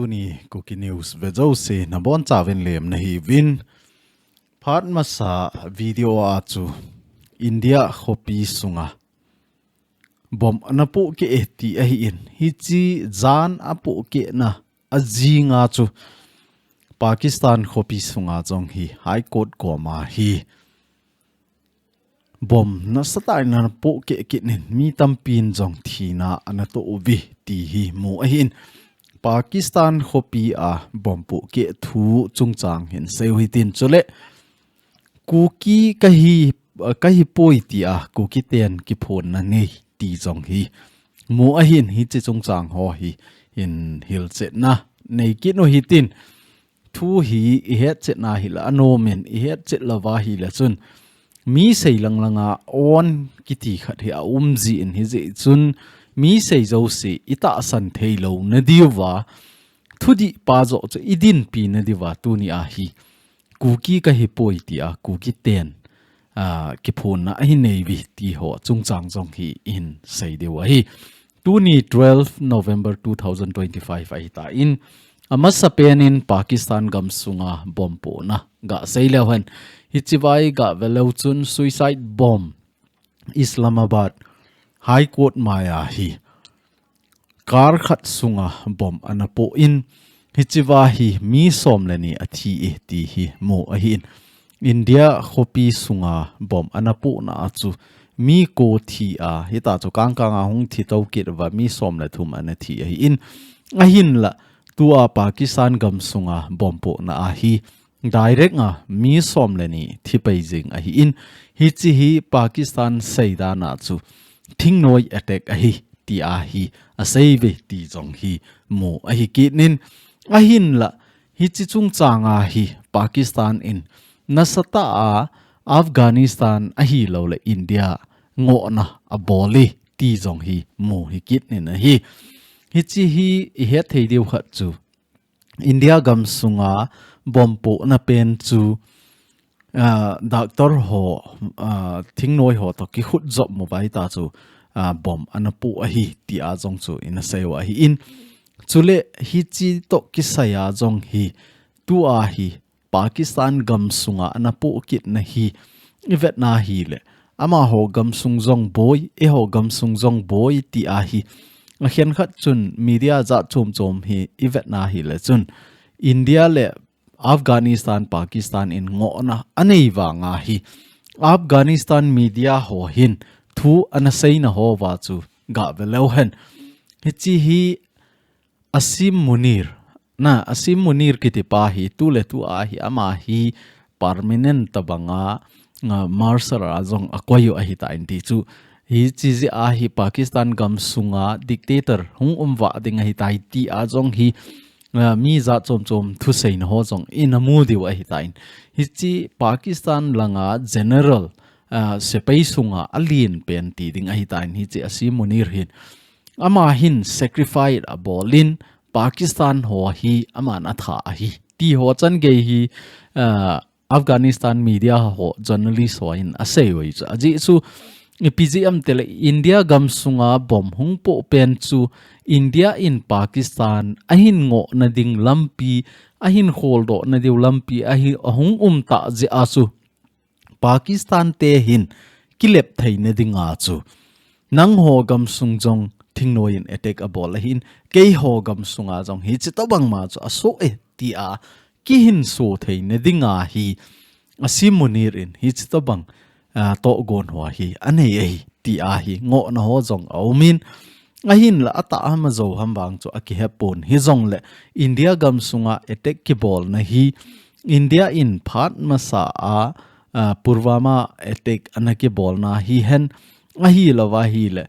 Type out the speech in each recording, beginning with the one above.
TUNI Kuki News vejo se na bon chawin lem na hi win phat masa video a chu India khopi sunga bom anapu ke eti a hi in hi chi zan apu ke na azinga chu Pakistan khopi sunga jong hi High Court ko ma hi bom na satai na po ke nin mi tampin jong thina anato uvi ti hi mu a hin Pakistan khopi a bom pu ke thu chungchang hin seu hitin chule Kuki kahi poi ti a Kuki ten ki phon na nei ti jong hi mu a hin hi che chungchang ho hi in hil che na nei ki no hitin thu hi I het che na hi la anomen I het che lawa hi la chun mi sei langlanga on kiti khat hi a umzi in hi je chun mi sei zo se ita san theilo na diwa thudi pa zo che idin pi na diwa tu ni a hi Kuki ka hi poi ti a Kuki ten ki phon na hi nei wi ti ho chungchang jong hi in sei dewa hi tu ni 12 November 2025 ai ta in amasa penin Pakistan gam sunga bompo na ga seilawan hichiwai ga velochun suicide bomb Islamabad High Court maya hi kar khat sunga bomb anapo in hichiwa hi mi somlani athi e ti hi mo ahin India khopi sunga bomb anapo na achu mi ko thi a hita chu kangkanga hung thi to kit wa mi somla thum anathi hi in ahin la tua Pakistan gam sunga bompo na ahi direct nga mi somlani thi peijing ahi in hi chi hi Pakistan seida na chu thingnoi attack ahi ti ahi a save ti jong hi mo ahi kinin ahin la hi chi chung changa hi Pakistan in nasata a Afghanistan ahi lo le India ngo na aboli ti jong hi mo hi kinin ahi hi chi hi he thei deu khat chu India gam sunga bompo na pen chu doctor ho thingnoi ho to ki khut job mobile ta chu bom anapu a hi ti a jong chu in a sewa hi in chule hi chi to ki saya jong hi tu a hi Pakistan gam sunga anapu kit na hi ivet na hi le ama ho gam sung jong boy e ho gam sung jong boy ti a hi a hian khat chun media za chom hi ivet na hi le chun India le Afghanistan Pakistan in ngo na anei wa nga hi Afghanistan media ho hin thu anasei na ho wa chu ga velo hen hi chi hi Asim Munir kiti pa hi tu le tu a hi ama hi permanent tabanga marshal azong akwayo a hi ta in ti chu hi chi ji a hi Pakistan gam sunga dictator hung umwa ding hi tai ti a jong hi mi za chom thu sei na ho jong in amu diu a hi tain hi chi Pakistan langa general sepei sunga alien pen ti ding a hi tain hi chi Asim Munir hin ama hin sacrifice a bolin Pakistan ho hi ama na tha a hi ti ho chan ge hi Afghanistan media ho journalist ho in a sei wei cha ji chu PGM tele India gam sunga bom hung po pen chu India in Pakistan ahin ngo na ding lampi ahin holdo na diu lampi ahi hung ta je asu Pakistan te hin kilep thai na dinga chu nang ho gam sung jong thingnoin attack a bol hin ke ho gam sunga jong hi chi tabang ma chu aso e ti a ki hin so thai na dinga hi Asim Munir in hi chi tabang to gon ho hi anei ei ti a hi ngo na ho jong aumin ahin la ata ama zo hambang chu aki hepon hi jong le India gam sunga attack ki bol na hi India in phat masa a Purwama attack anaki bol na hi hen ahi lawa hi le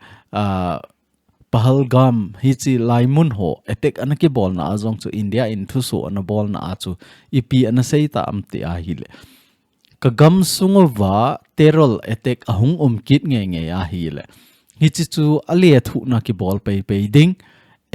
Pahalgam hi chi laimun ho attack anaki bol na jong chu India in thu so na bol na a chu ipi ana sei ta amte a hi le kagam sungwa terror attack ahung kit nge a hi le hi chi chu ali thu na ki bol pe ding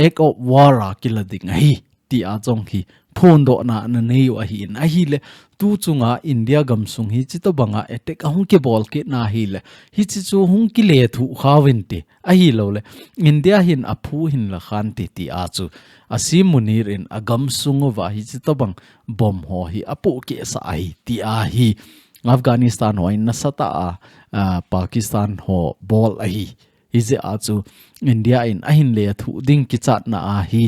act of war a kilading hi ti a jong hi phone do na na nei a hi in a hi le tu chunga India gamsung hi chi to banga attack a hung ke bol ke na hi le hi chi chu hung ki le thu khawin te a hi lo le India hin a phu hin la khan ti ti a chu asim munir in a gamsung wa hi chi to bang bom ho hi apu ke sa ai ti a hi Afghanistan ho in na sata a Pakistan ho bol a hi hize a chu India in a hin le thu ding ki chat na a hi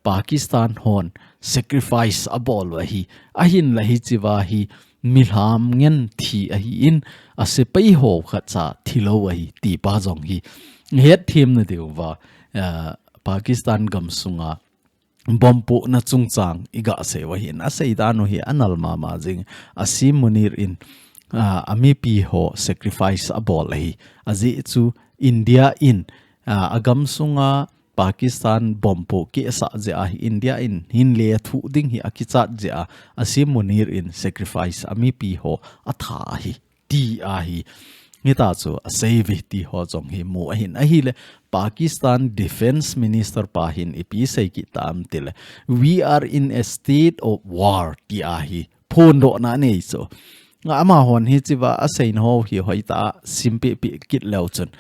Pakistan hon sacrifice a bol wa hi a hin la hi chiwa hi milham ngen thi a hi in a se pai ho kha cha thilo wa hi ti pa jong hi het thim na deu wa Pakistan gam sunga bompo na chungchang iga se wa hi na sei da no hi anal ma jing asim munir in ami pi ho sacrifice a bol hi azi chu India in agam sunga Pakistan bompo ke sa je a India in hin le thu ding hi akichat je a asim munir in sacrifice ami pi ho atha hi ti a hi ngita chu a save ti ho chong hi mu hin a hi le Pakistan defense minister pa hin ipi sei ki tam til we are in a state of war ti a hi phone do na nei so ama hon hi chiwa a sein ho hi hoita simpi pi kit leu chun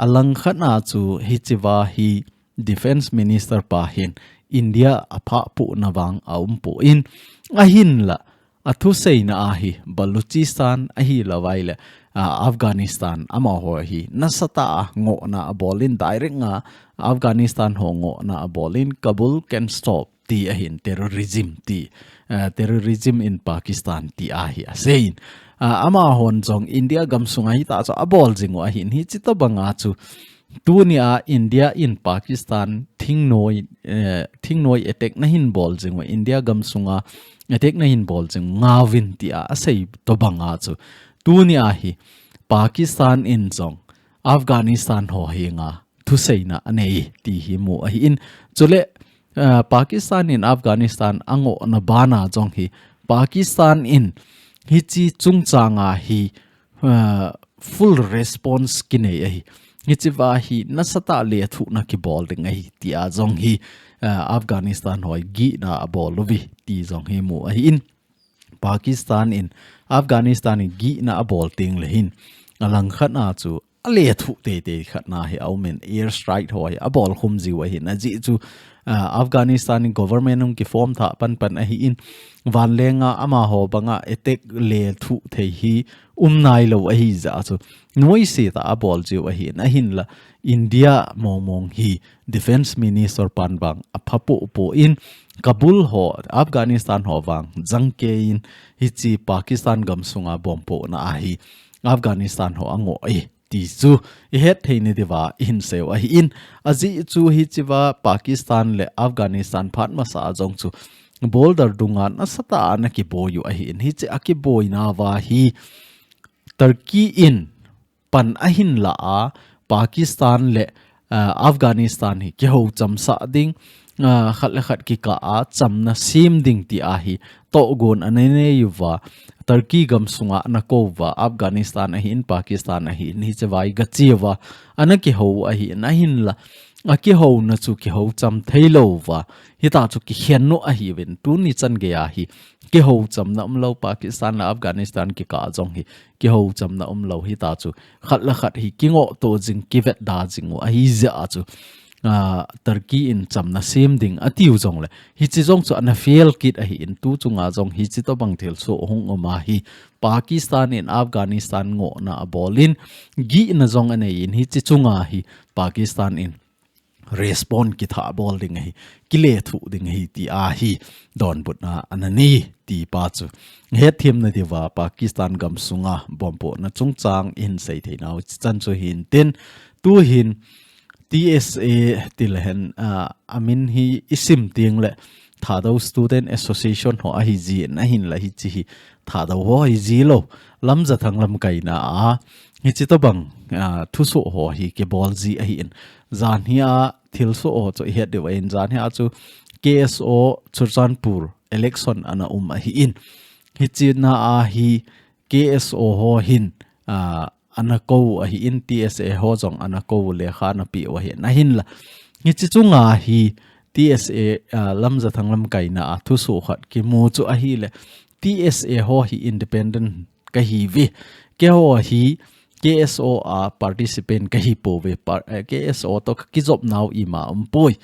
alang khana chu hi chiwa hi defense minister pa hin India apha pu nawang pu in ahin la athu seina ahi Baluchistan ahi lawaile Afghanistan ama ho hi nasata ngo na bolin direct nga Afghanistan ho ngo na bolin Kabul can stop ti ahin terrorism ti terrorism in Pakistan ti ahi asein ama hon jong India gam sungai ta cho abol jingo ahin hi chito banga chu tunia India in Pakistan thing noi attack na hin bol jingwa India gam sunga attack na hin bol jing ngawin ti a sei to banga chu tunia hi Pakistan in jong Afghanistan ho hi nga thu seina anei ti hi mu a hi in chule Pakistan in Afghanistan ango na bana jong hi Pakistan in hi chi chungchanga hi full response kine a hi hichiwa hi nasata le thu na ki bol ding ai ti a jong hi Afghanistan hoi gi na bol lovi ti jong hi mu a in Pakistan in Afghanistan gi na bol ting le hin alang khat na chu ale thu te khat na hi aumen air strike hoi a bol khum ji wa hi na ji chu Afghanistan government ki form tha pan a hi in van lenga ama ho banga attack le thu the hi nai lo a hi za chu noi se ta abol ji a hi na hin la India mong hi defense minister pan bang aphapo po in Kabul ho Afghanistan ho wang jangke in hi chi Pakistan gam sunga bompo na a hi Afghanistan ho ango ti chu het theine dewa in se wa hi in aji chu hi chiwa Pakistan le Afghanistan phat ma sa jong chu boulder dunga na sata na ki boyu a hi in hi che aki boy na wa hi Turkey in pan ahin la a Pakistan le Afghanistan hi ke ho cham sa ding khat ki ka a cham na sim ding ti a hi to gon anene yuwa Turkey gam sunga na ko wa Afghanistan a hi in Pakistan a hi ni chawai ga chiwa anaki ho a hi na hin la aki ho na chu ki ho cham thailo wa hita chu ki hian no a hi wen tu ni chan ge a hi ki ho cham na lo Pakistan la Afghanistan ki ka jong hi ki ho cham na lo hi ta chu khat hi ki ngo to jing ki vet da jing a hi za chu Turkey in cham na sem ding atiu jong le hi chi jong chu an fail kit a hi in tu chunga jong hi chi to bang thel so hong oma hi Pakistan in Afghanistan ngo na bolin gi na jong ane in hi chi chunga hi Pakistan in respond ki tha bol ding hi kile thu ding hi ti a hi don but na anani ti pa chu he thim na diwa Pakistan gam sunga bompo na chungchang in sei theinaw chan chu hin ten tu hin TSA tilhen amin hi isim ting le Thadou student association ho a hi ji na hin la hi chi Thadou ho hi ji lo lam za thang lam kai na a hi chi to bang thu so ho hi ke bol ji a hi in zan hi a thil so o cho he de in zan hi a chu KSO Churchanpur election ana a hi in hi chi na a hi KSO ho hin anako a hi in TSA ho jong anako le kha na pi wa hi na hin la hi chi chunga hi TSA lam za thang lam kai na thu su khat ki mu chu a hi le TSA ho hi independent ka hi vi ke ho hi KSO a participant ka hi po ve KSO to ki job now ima poi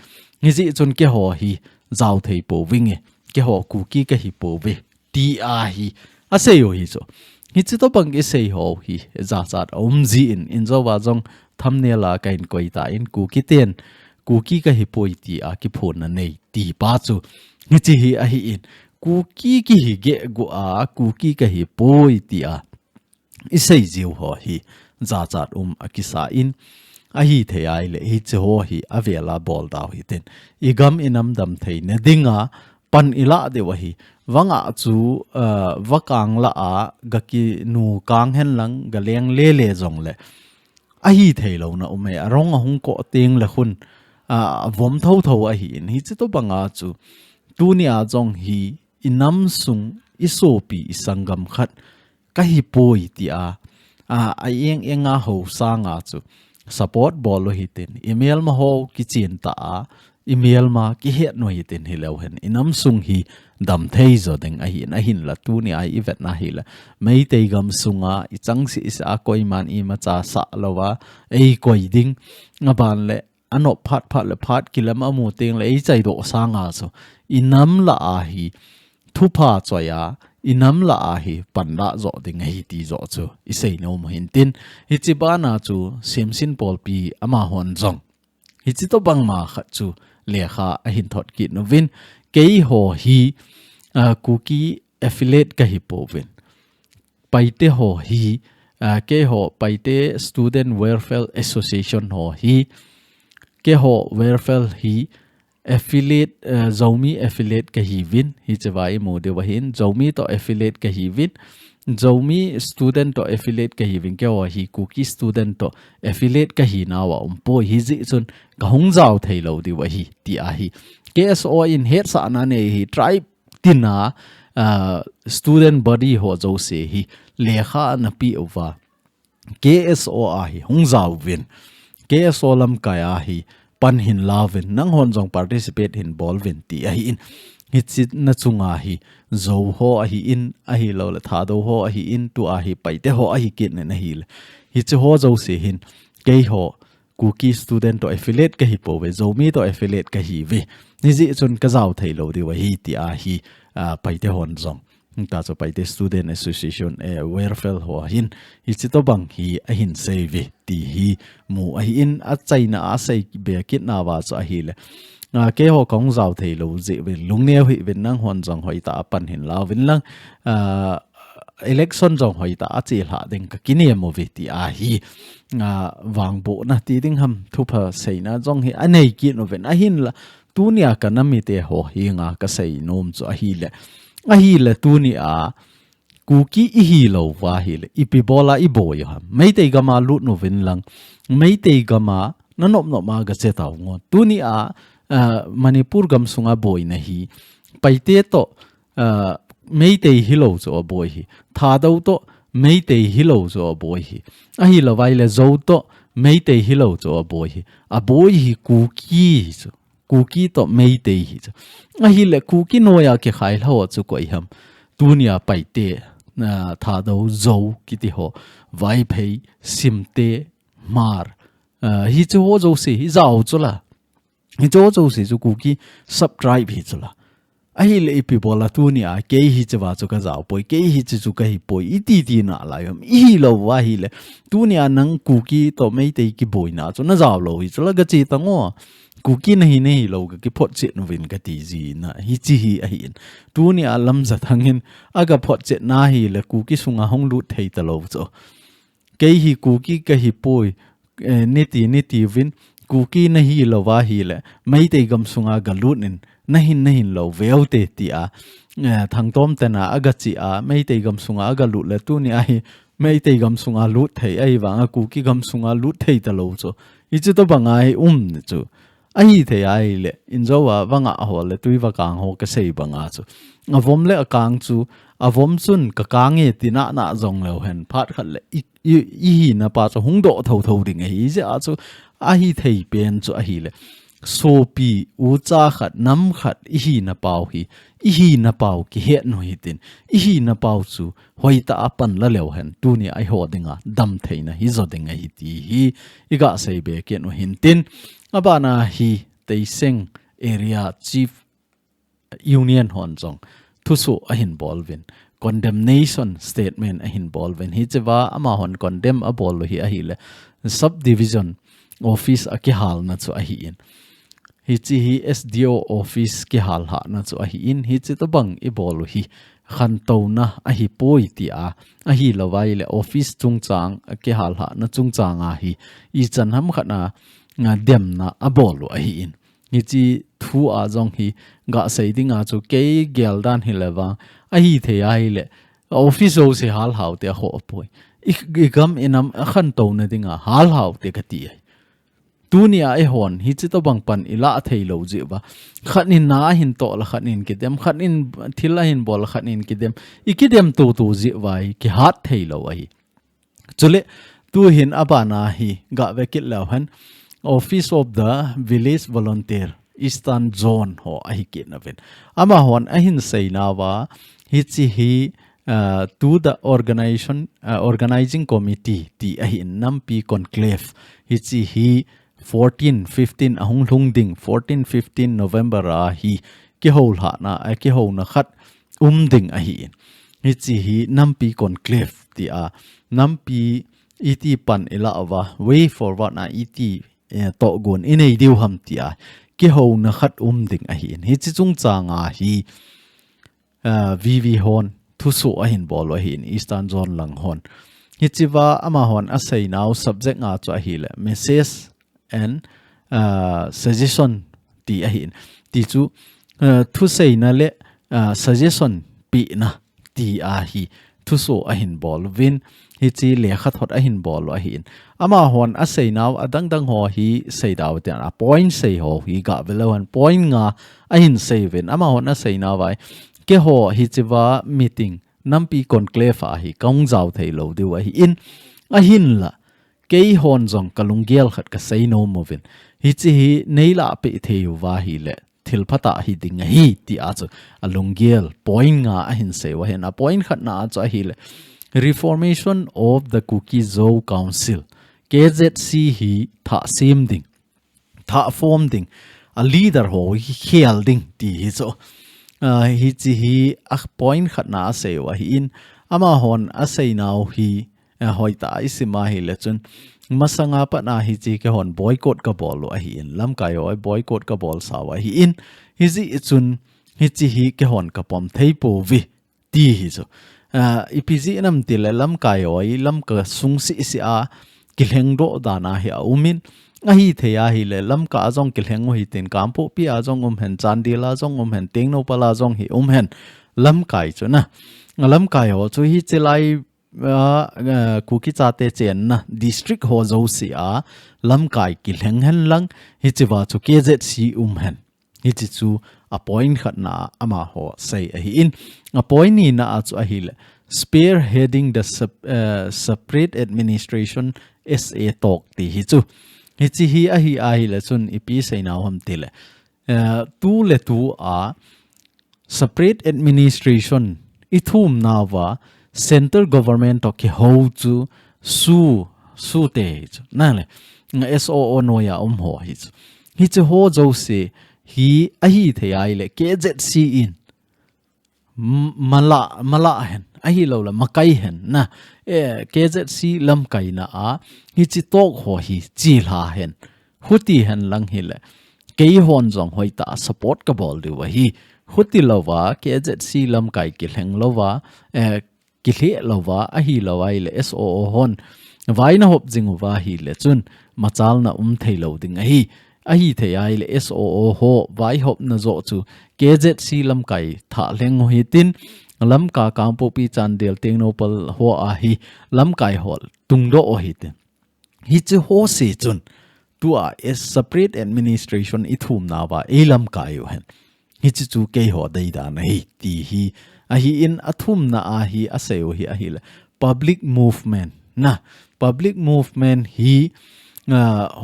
ni ji chun ke ho hi zau thei po winge ke ho Kuki ka hi po ve ti a hi a se yo hi so hi chu to bang ke se ho hi za za ji in zo wa jong thumbnail la kain koi ta in Kuki ten Kuki ka hi poi ti a ki phon na nei ti pa chu ni chi hi a hi in Kuki ki hi ge gu a Kuki ka hi poi ti a isei jiu ho hi za za akisa in a hi THEI le hi che ho hi avela bol daw hi ten igam inam dam thei ne dinga pan ila de wa hi wanga chu wakang la a gaki nu kang hen lang galeng le le jong le a hi thei lo na ume arong hung ko teng le khun vom tho tho a hi in hi che to banga chu TUNI a jong hi inam sung isopi isangam khat ka hi poi ti a eng enga ho sanga chu support bolo hi ten email ma ho ki chin ta a email ma ki het no hi ten hi lo hen inam sung hi dam thei zo deng a hin la TUNI ai event na hi la MEITEI gam sunga i chang si isa koi man I ma cha sa lowa ei koi ding ngaban le ano phat le phat kilam amu teng le ei chai do sanga so inam la a hi thu pha choya inam la a hi panla zo ding hi ti zo chu isei no mo hin tin hi chi ba na chu simsin pol pi ama hon jong hi chi to bang ma kha chu le kha a hin thot ki no win kei ho hi Kuki affiliate ka hi po win paite ho hi ke ho paite student welfare association ho hi ke ho welfare hi affiliate zomi affiliate ka hi win hi chawai mo de wahin zomi to affiliate ka hi win zomi student to affiliate ka hi win ke wa hi Kuki student to affiliate ka hi na wa po hi ji chun ka hung jaw thei lo di wa hi ti a hi KSO in het sa na ne hi tribe tina student body ho zo se hi lekha na pi over KSO a hi hung jaw win KSO lam ka ya hi pan hin lavin nang hon jong participate hin bol vin ti a hi in hitsit na chunga hi zo ho a hi in a hi lo la Thadou ho a hi in tu a hi paite ho a hi kin na hi hi che ho zo se hin ke ho Kuki student to affiliate ka hi po ve zomi to affiliate ka hi ve ni ji chun ka zaw thei lo di wa hi ti a hi paite hon jong ta cho paite student association welfare ho hin hi chi to bang hi a hin save ti hi mu a hi in a chaina a sai be kit na wa cho hi le ke ho kong zaw thei lo je ve lungne hi ven nang hon jong hoi ta pan hin la vin lang election jong hoi ta a chi hla ding ka kini mo ve ti a hi wang bo na ti ding ham thu pha sei na jong hi anei ki no ven a hin la TUNI ka na mi te ho hi nga ka sei nom cho a hi le TUNI a Kuki I hi lo wa hi le ipi bola I boy ha MEITEI ga ma lut no vin lang MEITEI ga ma na nop no ma ga che taw ngo TUNI a Manipur gam sunga boy na hi paite to MEITEI hi lo cho boy hi Thadou to MEITEI hi lo cho boy hi a hi lo vai le zo to MEITEI hi lo cho boy hi a boy hi Kuki cho Kuki to MEITEI hi cho a hi le Kuki no ya ke khai lo chu ko I ham TUNI a paite Thadou zo kiti ho vai phei simte mar hi chu ho zo se hi zao chu la hi zo zo se chu Kuki subscribe hi chu la a hi le ipi bola TUNI a ke hi chwa chu ka zao poi ke hi chu ka hi poi iti ti na la yam hi lo wa hi le TUNI a nang Kuki to MEITEI ki boi na chu na zao lo hi chu la ga chi ta ngo Kuki na hi nei lo ga ki phot che no vin ka ti ji na hi chi hi a hi TUNI a lam za thangin aga phot che na hi le Kuki sunga hong lut thei ta lo cho ke hi Kuki ka hi poi niti vin Kuki na hi lo wa hi le MEITEI gam sunga ga lut nin na hin lo veu te ti a thang tom te na aga chi a MEITEI gam sunga aga lut le TUNI a hi MEITEI gam sunga lut thei ai wanga Kuki gam sunga lut thei ta lo cho I chu to bangai ni chu a hi THEI le inzo wa wanga ho le tui wa kang ho ka sei banga chu avom le akang chu avom chun ka kang e tina na zong lo hen phat khat le I hi na pa chu hung do tho ding hi ja chu a hi thei pen chu a hi le sopi u cha khat nam khat hi na pau hi na pau ki he no hi tin hi na pau chu hoita apan la lew hen tu ni ai ho dinga dam theina hi zo dinga hi ti hi iga sei be ke no hin tin abana hi teiseng area chief union hon jong thu su a hin bolvin condemnation statement a hin bolvin hi chewa ama hon condemn a bol hi a hi le subdivision office a ki hal na chu a hi in hi chi hi SDO office ki hal ha na chu a hi in hi chi to bang i bol hi khan to na a hi poi ti a hi lawai le office chung chang a ki hal ha na chung chang a hi I chan ham khana nga dem na a bol a hi in hi chi thu a jong hi ga sei dinga chu ke gel dan hi lewa a hi the ai le office o se hal hau te ho poi I gam inam a khan to na dinga hal hau te ka ti tunia ai hon hi chi to bang pan ila thei lo ji ba khanin na hin to la khanin ki dem khanin thila hin bol khanin ki dem ikidem tu ji wai ki hat thei lo ai chule tu hin abana hi ga vekil la han office of the village volunteer eastern zone ho ai ki na ven ama hon a hin sei na wa hi chi hi to the organizing committee ti a hin nampi conclave hi chi hi 14-15 ahung lungding 14-15 November a hi ki hol ha na a ki ho na khat ding a hi hi chi hi nampi conclave ti a nampi iti pan ila awa way forward na iti to gon inei diu ham ti a ki ho na khat ding a hi hi chi chung changa hi VV hon thu su a hin bol a hin eastern zone lang hon hi chiwa ama hon a sei now subject nga chu a hi le message and suggestion ti a hin ti chu thu sei na le suggestion pi na ti a hi thu so a hin bol win hi chi le khat hot a hin bol a hin ama hon a sei naw adang dang ho hi sei daw te a point sei ho hi ga velawan point nga a hin sei win ama hon a sei naw vai ke ho hi chiwa meeting nampi conclave a hi kong jaw thei lo diu a hi in a hin la kei hon jong kalungial khat ka sei no movin hi chi hi neila pe theu wa hi le thil phata hi ding hi ti a chu alungial point nga a hin sei wa hen a point khat na chu a hi le reformation of the Kuki Zo Council KZC hi tha sim ding tha form ding a leader ho hi khial ding ti hi so hi chi hi a point khat na sei wa hi in ama hon a sei naw hi hoita isima hi le chun masanga pa na hi chi ke hon boycott ka bol a hi in lam kai oi boycott ka bol sawa hi in hi ji chun hi chi hi ke hon ka pom thei po vi ti hi so ipg nam til lam kai oi lam ka sung si si a kilheng do dana hi a umin a hi theya hi le lam ka jong kilheng hi tin kampo pi a jong hen chandila jong hen tengno pala jong hi hen lam kai chu na lam kai ho chu hi chilai Kuki chate chen na district ho zo si a lam kai kilheng hen lang hi chiwa chu KZC hen hi chi chu a point khat na ama ho sei a hi in a point ni na a chu a hi le spearheading the separate administration SA talk ti hi chu hi chi hi a hi le chun ipi sei na hom ti le tu le tu a separate administration I thum na wa central government to ki ho chu su te na le SOO no ya ho hi chu ho zo se hi a hi the ai le KZC in mala hen a hi lo la makai hen na KZC lam kai na a hi chi tok ho hi chi la hen huti hen lang hi le kei hon jong hoi ta support ka bol di wa hi huti lo wa KZC lam kai ki leng lo wa ki le lo wa a hi lo ai le SOO hon vai na hop jing wa hi le chun machal na thei lo ding a hi the ai le SOO ho vai hop na zo chu KZC lam kai tha leng ho hi tin lam ka kampo pi chan del teng no pal ho a hi lam kai hol tung do o hi te hi chu ho se chun tu a separate administration I thum na wa e lam kai yo hen hi chu ke ho dai da na hi ti hi a hi in athum na a hi a seo hi a hi le public movement na public movement hi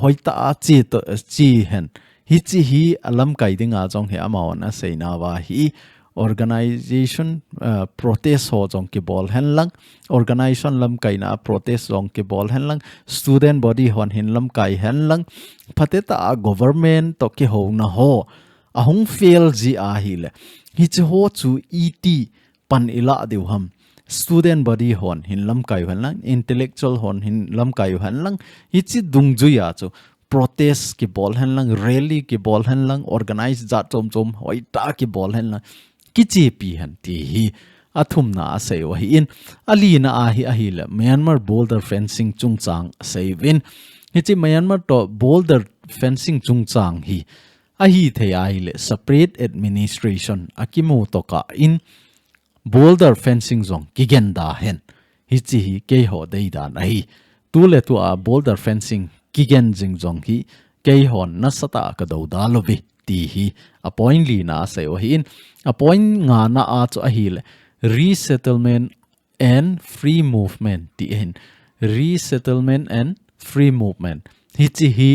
hoita a chi to chi hen hi chi hi alam kai dinga jong he amaw na seina wa hi organization protest ho jong ki bol hen lang organization lam kai na protest jong ki bol hen lang student body hon hin lam kai hen lang phateta government to ki ho na ho ahung fail ji a hi le hi chi ho chu et pan ila deu ham student body hon hin lam kai hen lang intellectual hon hin lam kai hen lang hi chi dung ju ya chu protest ki bol hen lang rally ki bol hen lang organize za chom chom hoi ta ki bol hen lang ki chi pi han ti hi athum na sei wa hi in ali na a hi la Myanmar border fencing chung chang seivin hi chi Myanmar to border fencing chung chang hi THEI le separate administration akimu to ka in border fencing zong kigenda hen hi chi hi ke ho dei da nai tu le tu a border fencing kigen jing zong hi ke hon na sata ka do da lovi ti hi a point li na se o hin a point nga na a chu a hi le resettlement and free movement ti hen resettlement and free movement hi chi hi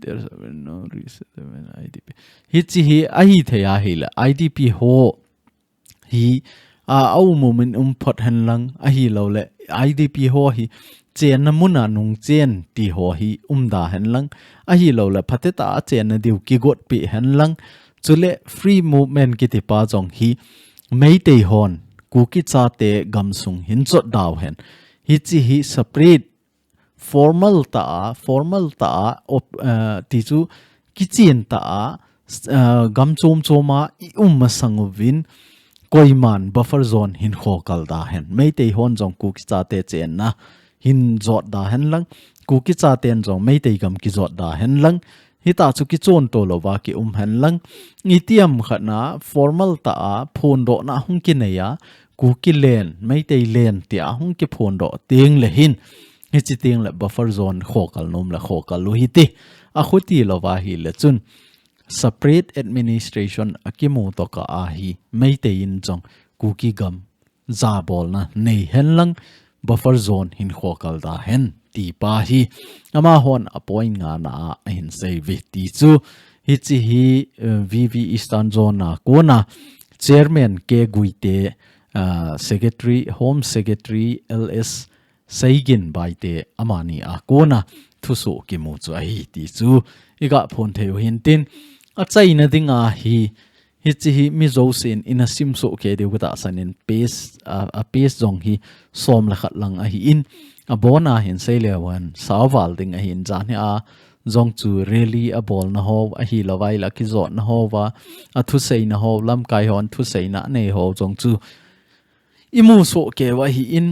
there's no resettlement IDP hi chi hi a hi theya hi le IDP ho hi au moment phot han lang a hi lo le IDP ho hi chen na muna nung chen ti ho hi da han lang a hi lo le phateta chen na diu ki got pi han lang chule free movement ki ti pa jong hi meitei hon kuki cha te gamsung hin chot daw hen hi chi hi separate formal ta ti chu kitchen ta gam chom choma i masangwin koiman buffer zone hin khokal da hen meitei hon jong kuki cha te chen na hin zot da hen lang kuki cha ten jong meitei gam ki zot da hen lang hita chu ki chon to lowa ki hen lang itiam khana formal ta phone do na hung ki neya kuki len meitei len ti a hung ki phone do teng le hin hi chi teng le buffer zone khokal nom la khokal lu hi ti a khuti lowa hi le chun separate administration akimu to ka a hi meitei in jong kuki gam za bol na nei hen lang buffer zone hin khokal da hen ti pa hi ama hon appoint nga na hin sei vi ti chu hi chi hi VV Eastern Zone na kona chairman ke guite secretary home secretary LS Seigin baite amani a kona thusu ki mu chu hi ti chu iga phon theu hin tin a chaina dinga hi hi chi hi mi zo sin in a sim so ke de wata sanin pace a pace jong hi som la khat lang a hi in a bona hin sei le wan sawal ding a hin jan a jong chu really a bol na ho a hi lawai la ki zot na ho wa a thu sei na ho lam kai hon thu sei na nei ho jong chu imu so ke wa hi in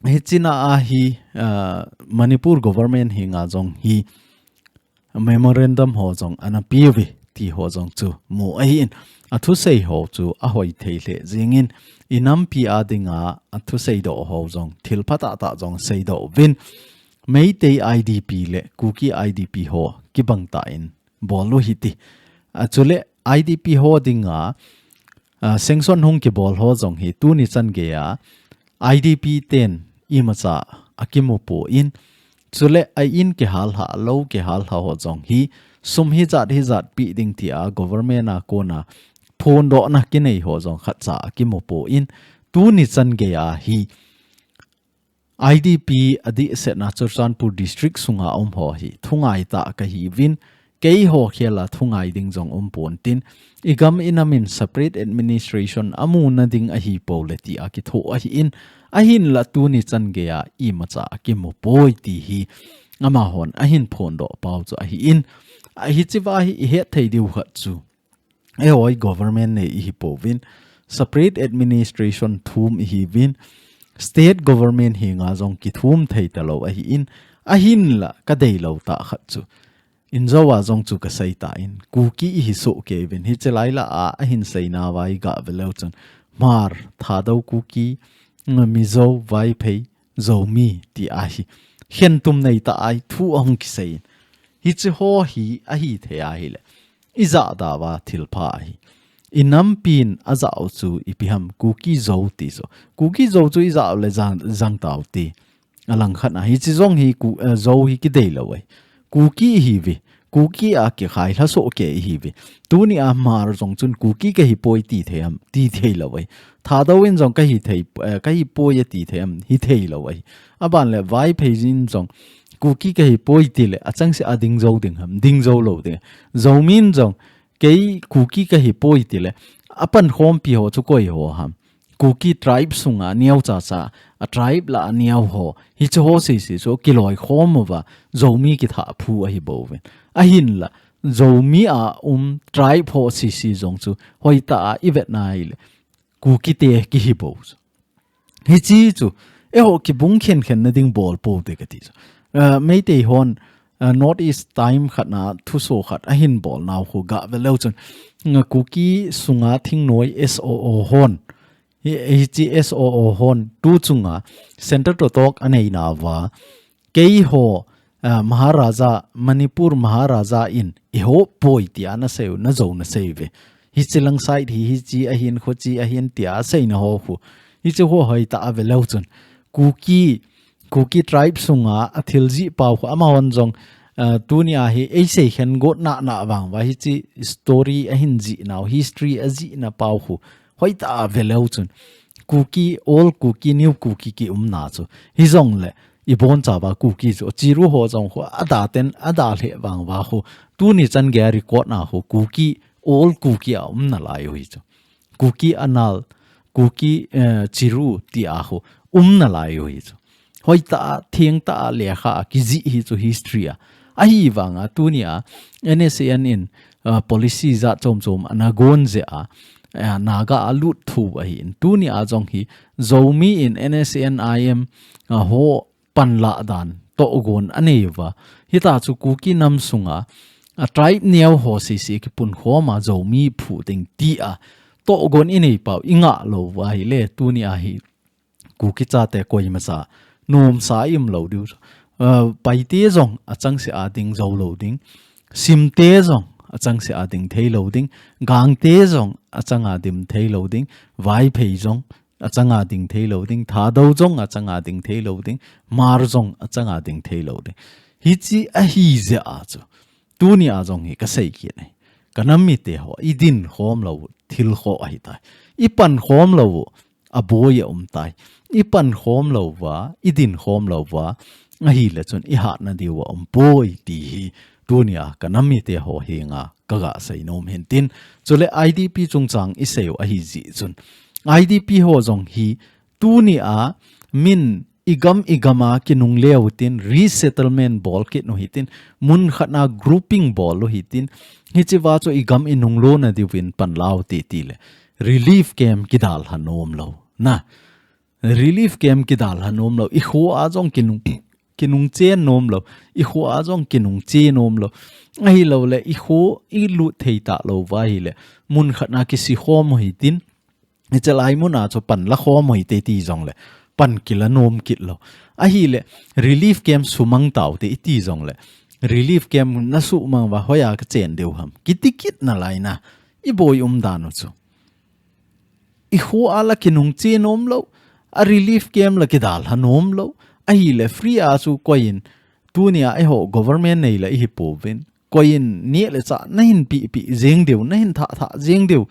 hi china a hi Manipur government hi nga jong hi memorandum ho jong ana piwi ti ho jong chu mu a hi in a thu sei ho chu a hoi thei le jingin inam pi a dinga a thu sei do ho jong thil phata ta jong sei do win meitei IDP le kuki IDP ho ki bang ta in bolu hiti a chule IDP ho dinga sengson hung ki bol ho jong hi tu ni chan ge ya IDP 10 imacha akimu po in chule ai in ke hal ha lo ke hal ha ho jong hi sum hi zat pi ding ti a government a kona phone do na ki nei ho jong khat cha akimu po in tu ni chan ge ya hi IDP adi se na Churchanpur district sunga ho hi thungai ta ka hi win kei ho khela thungai ding jong pon tin igam inamin separate administration amu na ding a hi poleti a ki tho a hi in a hin la tu ni chan ge ya I macha ki mu poi ti hi ama hon a hin phon do pau chu a hi in a hi chiwa hi he thei diu kha chu e oi government ne hi po win separate administration thum hi win state government hi nga jong ki thum thei ta lo a hi in a hin la ka dei lo ta kha chu in zawa jong chu ka sai ta in kuki hi so ke win hi chelai la a hin sai na wai ga velo chun mar Thadou kuki mizo vai phei zomi ti a hi hen tum nei ta ai thu ong ki sai hi chi ho hi a hi the a hi le iza da wa thil pha hi inam pin aza chu ipiham kuki zo ti so kuki zo chu iza le jang taw ti alang khat a hi chi zong hi ku zo hi ki dei lo wai kuki hi vi Kuki a ki khai la so ke hi ve tu ni a mar jong chun Kuki ke hi poi ti them ti thei lawai Thadou in jong ka hi thei ka hi poi ti them hi thei lawai aban le vai phejin jong Kuki ke hi poi ti le achang se ading zo ding ham ding zo lo de zo min jong ke Kuki ke hi poi ti le apan hom pi ho chu koi ho ham Kuki tribe sunga niau cha cha a tribe la niau ho hi chu ho si so kiloi khom wa zomi ki tha phu a hi bowen a hin la zomi a tribe ho si jong chu hoi ta ivet nai le Kuki te ki hi bo hi chi chu e ho ki bung khen khen na ding bol po de ka ti MEITEI hon north east time khat na thu so khat a hin bol naw khu ga ve lo chun Kuki sunga thing noi SOO hon HGSOO hon tu chunga center to talk anei na wa kei ho Maharaja Manipur Maharaja in iho poi tia na seu na zo na save hi chilang side hi chi a hin kho chi a hin tia sei na ho khu hi chu ho hoi ta ave lo chun Kuki tribe sunga athilji pau khu ama hon jong tunia hi eise khen go na wang wa hi chi story a hin ji now history a ji na pau khu hoi ta velo chun Kuki all Kuki new Kuki ki na chu hi zong le i bon cha ba Kuki chu chiru ho jong ho ada le wang wa ho tu ni chan ge record na ho Kuki all Kuki a na lai hi chu Kuki anal Kuki chiru ti a ho na lai hi chu hoi ta thieng ta le kha ki ji hi chu history a hi wanga tu ni a NSN in policy za chom anagon je a naga alut thu a hi tu ni a jong hi zomi in NSNIM ho panla dan to gon anewa hi ta chu Kuki nam sunga a tribe niau ho si ki pun ho ma zomi phu ding ti a to gon inei pau inga lo wa hi le tu ni a hi Kuki cha te koi ma sa nom sa im lo du pai te jong achang se a ding zo lo ding sim te jong achang se ading thei loading gang te jong achang adim thei loading vai phei jong achang ading thei loading Thadou jong achang ading thei loading mar jong achang ading thei loading hi chi a hi je a chu tu ni a jong hi ka sei ki nei kanam mi te ho idin khom lo thil kho a hi tai ipan khom lo a boy tai ipan khom lo wa idin khom lo wa a hi le chun I ha na di wa boy ti tunia kanami te ho hinga kaga sei nom hentin chule IDP chungchang iseu a hi ji chun IDP ho jong hi tunia min igama kinung leutin resettlement bol kit no hitin mun khatna grouping bol lo hitin hi chiwa cho igam inung lo na diwin panlaw te tile relief camp kidal hanom lo na relief camp kidal hanom lo I kho a jong kinung chen nom lo I kho a jong kinung che nom lo ai lo le I kho I lu thei ta lo wa hi le mun khatna ki si kho mo hi tin I chalai mun a cho pan la kho mo hi te ti jong le pan kila nom kit lo a hi le relief camp sumang taw te ti jong le relief camp na su mang wa hoya ka chen deu ham kitikit na lai na I boy da no chu I kho ala kinung che nom lo a relief camp la kidal hanom lo ai le free a su coin tunia ai ho government nei la hi povin coin ni le cha na hin pi jeng deu na hin tha jeng deu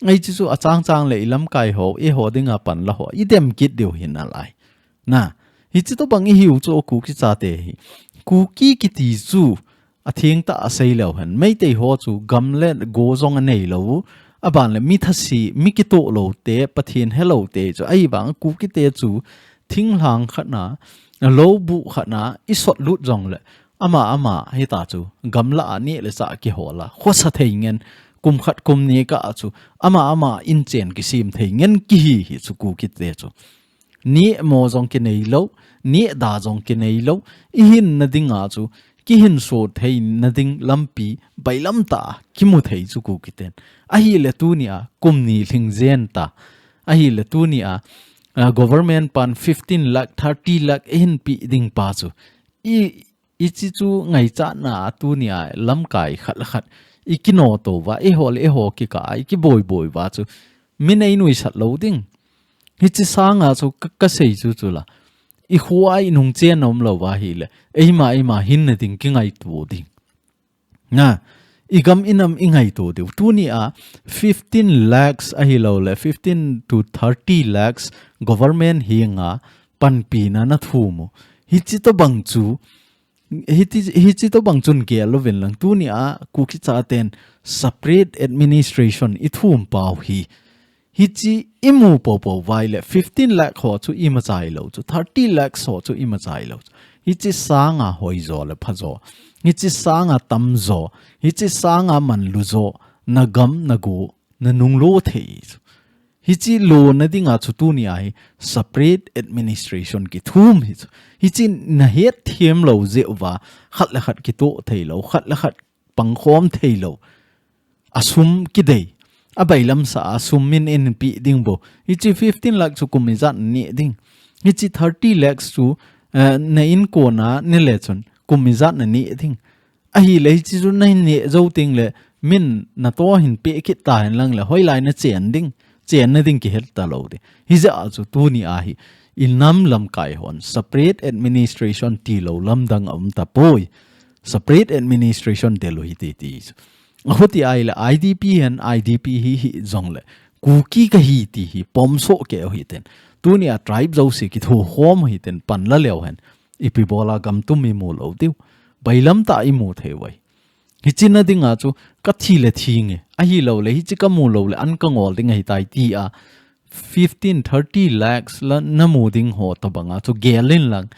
ai chu a chang le lam kai ho e ho dinga pan la ho I dem kit deu hin alai na hi chu to bang hi u cho ku ki cha te hi ku ki ti chu a thing ta a sei lo han MEITEI ho chu gam le go zong nei lo aban le mi thasi mi ki to lo te pathin hello te chu ai bang ku ki te chu thing hlang khana lo bu khana isot lut jong le ama hi ta chu gamla ani le cha ki hola khosa theingen kum khat kum ni ka chu ama in chen ki sim theingen ki hi chu ku ki te chu ni mo jong ki nei lo ni da jong ki nei lo I hin na dinga chu ki hin so thei na ding lampi bailam ta ki mu thei chu ku ki ten a hi le tu nia kum ni thing zen ta a hi le tu nia government pan 15 lakh 30 lakh in pi ding pa chu I chi chu ngai cha na tu nia lam kai khat I kino to wa e ho ki ka I ki boy wa chu min ai nui sat lo ding hi chi sanga chu ka sei chu la I khuai nung chen nom lo wa hi le ei ma hin na ding ki ngai tu ding na igam inam ingai to de tuni a 15 lakhs a hi lo le 15 to 30 lakhs government hinga panpi na na thumu hi chi to bang chu hi chi to bang chun ke lo ven lang tuni a kuki cha ten separate administration i thum pau hi chi imu po vai le 15 lakh ho chu ima chai lo chu 30 lakhs ho chu ima chai lo hi chi sanga hoi zo le phazo hi chi sanga tam zo hi chi sanga man lu zo na gam na go na nung lo thei hi chi lo na dinga chu tu ni ai separate administration ki thum hi chi na het them lo je wa khat la khat ki to thei lo khat la khat pang khom thei lo asum ki dei abailam sa asum min in pi ding bo hi chi 15 lakh chu kumizan ni ding hi chi 30 lakhs chu na in ko na ne le chon kumizat na ni thing a hi le chi chu nai ne zo ting le min na to hin pe ki ta hin lang le hoi lai na chen na ding ki het ta lo de hi za chu tu ni a hi in nam lam kai hon separate administration ti lo lam dang ta poi separate administration de lo hi ti hoti ai le idp and idp hi zong le kuki ka hi ti hi pom so ke hi ten tu ni a tribe zo si ki thu hom hi ten pan la lew hen ipi bola gam tu mi mu lo tiu bailam ta i mu the wai hi chin dinga chu ka thi le thinge a hi lo le hi chi ka mu lo le an ka ngol ding hi tai ti a 15-30 lakhs la namu ding ho to banga chu gelin lang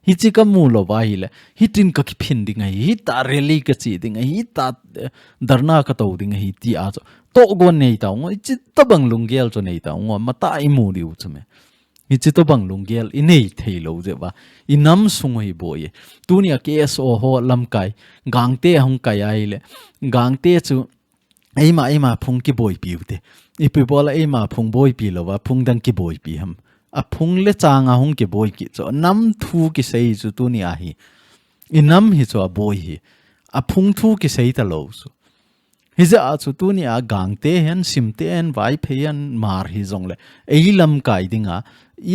hi chi ka mu lo wa hi le hi tin ka ki phin ding hi ta rally ka chi ding hi ta darna ka to ding hi ti a to gon nei ta ngo chi ta bang lung gel cho nei ta ngo ma ta i mu diu chu me hi chi to bang lung gel i nei thei lo je wa i nam sung hi boy tunia KSO ho lam kai gang te hong kai ai le gang te chu eima phung ki boy piu te i pi bola eima phung boy pi lo wa phung dang ki boy pi ham a phung le changa hong ki boy ki cho nam thu ki sei chu tunia hi i nam hi cho boy hi a phung thu ki sei ta lo chu hi za chu tunia gang te hen sim te en vai phean mar hi jong le ei lam kai dinga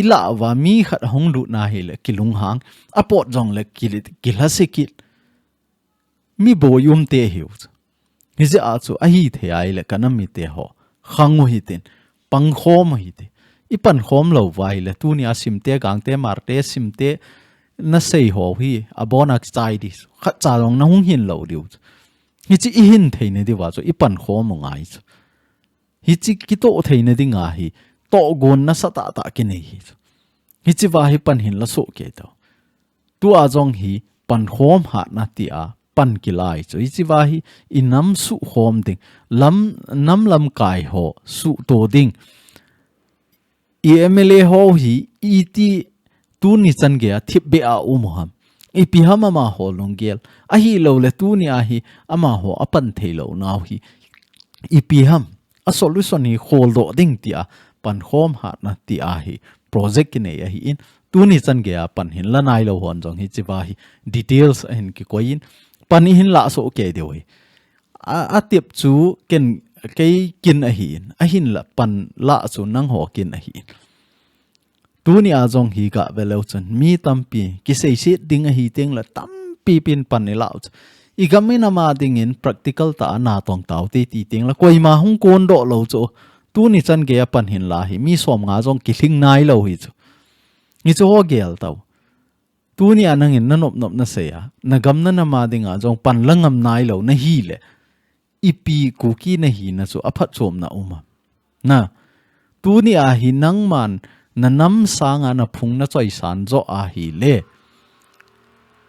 ila wa mi khat hong lu na hi le kilung hang a pot jong le ki la se ki mi boy te hi hi za chu a hi the ai le kanam mi te ho khangu hi ten pang khom hi te i pan khom lo vai le tunia sim te gang te mar te sim te na sei ho hi abona chai di khat cha rong na hung hin lo diu hi chi i hin theine di wa chu i pan khom ngai chu hi chi ki to theine di nga hi to gon na sata ta ki nei hi chi wa hi pan hin la so ke to tu a jong hi pan khom ha na ti a pan ki lai chu hi chi wa hi inam su khom ding lam kai ho su to ding EMLA ho hi iti tu ni chan ge a thip be a umuham ipi hama ma ho longgel a hi lo le tu ni a hi ama ho apan theilo naw hi ipi ham a solution hi hol do ding ti a pan khom ha na ti a hi project ne a hi in tu ni chan ge a pan hin la nai lo hon jong hi chiwa hi details hin ki koin pan hin la so ke de wei a tiep chu ken cái kin a hin la pan la chu nang ho kin a hi tu ni a jong hi ka velo chen mi tampi ki sei si ding a hi teng la tampi pin pan ni lao i gamina ma ding in practical ta na tong taw ti teng la koi ma hung kon do lo chu tu ni chan ge pan hin la hi mi som nga jong ki thing nai lo hi chu ni chu ho gel taw tu ni anang in nanop nop na se ya na gam na ma ding a jong pan langam nai lo na hi le ipi kuki na hi na chu aphat chom na uma na tu ni a hi nang man na nam sanga na phung na choi san zo a hi le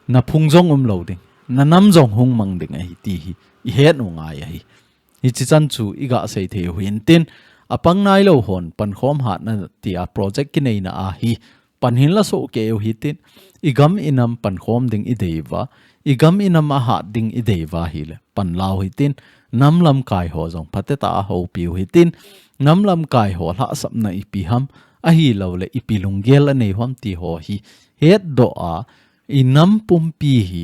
na phung jong lo ding na nam jong hung mang ding a hi ti hi i het no ngai a hi chi chan chu i ga sei the huin tin apang nai lo hon pan khom hat na ti a project ki nei na a hi pan hin la so ke hi tin i gam inam pan khom ding i deiwa i gam inam a hat ding i deiwa hi le pan lao hi tin nam lam kai ho jong phate ta ho pi hi tin nam lam kai ho la sap na i pi ham a hi lo le i pi lunggel a nei hom ti ho hi het do a i nam pum pi hi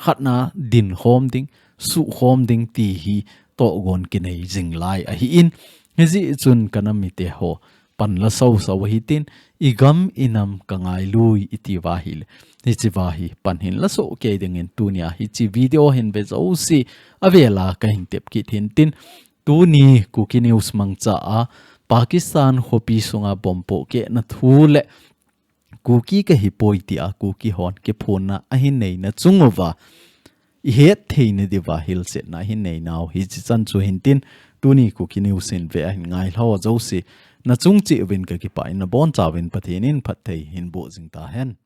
khatna din hom ding su hom ding ti hi to gon ki nei jing lai a hi in hezi chun kanam mi te ho pan la so so hitin igam inam kangai lui iti wahil hi chi wahi pan hin la so ke ding in tunia hi chi video hin be zo si avela ka hin tep ki thin tin tuni Kuki news mangcha a Pakistan hopi sunga bompo ke na thule Kuki ka hi poiti a Kuki hon ke phona a hin nei na chungova het theine diwa hil se na hin nei naw hi chi chan chu hin tin tuni Kuki news in ve hin ngai hlo zo si na chung chi win ka ki pa in bon cha win pathin in phat thei hin bo jing ta hen